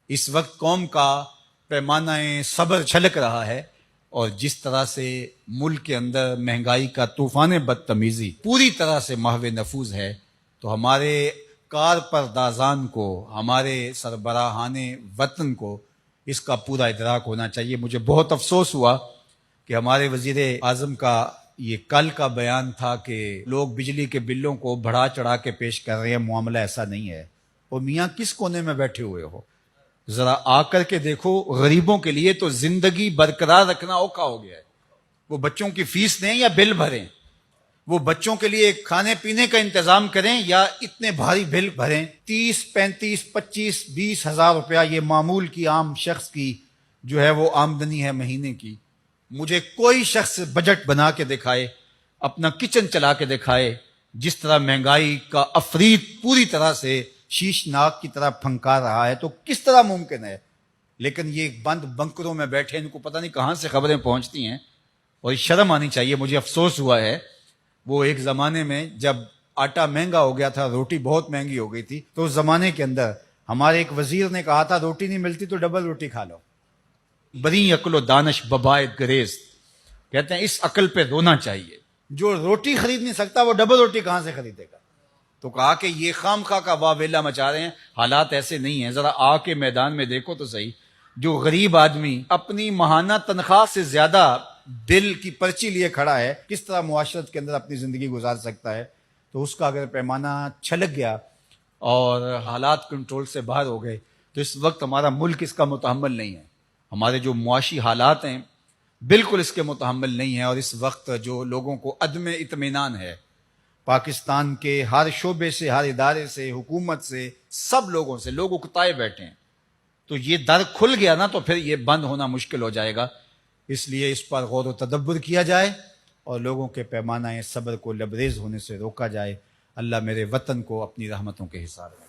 اس وقت قوم کا پیمانہ صبر چھلک رہا ہے، اور جس طرح سے ملک کے اندر مہنگائی کا طوفان بدتمیزی پوری طرح سے محو نفوذ ہے، تو ہمارے کار پردازان کو، ہمارے سربراہان وطن کو اس کا پورا ادراک ہونا چاہیے۔ مجھے بہت افسوس ہوا کہ ہمارے وزیر اعظم کا یہ کل کا بیان تھا کہ لوگ بجلی کے بلوں کو بڑھا چڑھا کے پیش کر رہے ہیں، معاملہ ایسا نہیں ہے۔ اور میاں کس کونے میں بیٹھے ہوئے ہو؟ ذرا آ کر کے دیکھو، غریبوں کے لیے تو زندگی برقرار رکھنا اوکھا ہو گیا ہے۔ وہ بچوں کی فیس دیں یا بل بھریں، وہ بچوں کے لیے کھانے پینے کا انتظام کریں یا اتنے بھاری بل بھریں۔ 30، 35، 25، 20 ہزار روپیہ یہ معمول کی عام شخص کی جو ہے وہ آمدنی ہے مہینے کی۔ مجھے کوئی شخص بجٹ بنا کے دکھائے، اپنا کچن چلا کے دکھائے، جس طرح مہنگائی کا افریت پوری طرح سے شیش ناک کی طرح پھنکا رہا ہے، تو کس طرح ممکن ہے؟ لیکن یہ بند بنکروں میں بیٹھے، ان کو پتہ نہیں کہاں سے خبریں پہنچتی ہیں، اور شرم آنی چاہیے۔ مجھے افسوس ہوا ہے، وہ ایک زمانے میں جب آٹا مہنگا ہو گیا تھا، روٹی بہت مہنگی ہو گئی تھی، تو اس زمانے کے اندر ہمارے ایک وزیر نے کہا تھا روٹی نہیں ملتی تو ڈبل روٹی کھا لو۔ بری عقل و دانش ببائے گریز، کہتے ہیں اس عقل پہ رونا چاہیے۔ جو روٹی خرید نہیں سکتا وہ ڈبل روٹی کہاں سے خریدے گا؟ تو کہا کہ یہ خام خواہ کا واویلا مچا رہے ہیں، حالات ایسے نہیں ہیں، ذرا آ کے میدان میں دیکھو تو صحیح۔ جو غریب آدمی اپنی ماہانہ تنخواہ سے زیادہ بل کی پرچی لیے کھڑا ہے، کس طرح معاشرت کے اندر اپنی زندگی گزار سکتا ہے؟ تو اس کا اگر پیمانہ چھلک گیا اور حالات کنٹرول سے باہر ہو گئے تو اس وقت ہمارا ملک اس کا متحمل نہیں ہے۔ ہمارے جو معاشی حالات ہیں بالکل اس کے متحمل نہیں ہیں، اور اس وقت جو لوگوں کو عدم اطمینان ہے، پاکستان کے ہر شعبے سے، ہر ادارے سے، حکومت سے، سب لوگوں سے لوگ اکتائے بیٹھے ہیں۔ تو یہ در کھل گیا نا تو پھر یہ بند ہونا مشکل ہو جائے گا۔ اس لیے اس پر غور و تدبر کیا جائے اور لوگوں کے پیمانہ صبر کو لبریز ہونے سے روکا جائے۔ اللہ میرے وطن کو اپنی رحمتوں کے حصار میں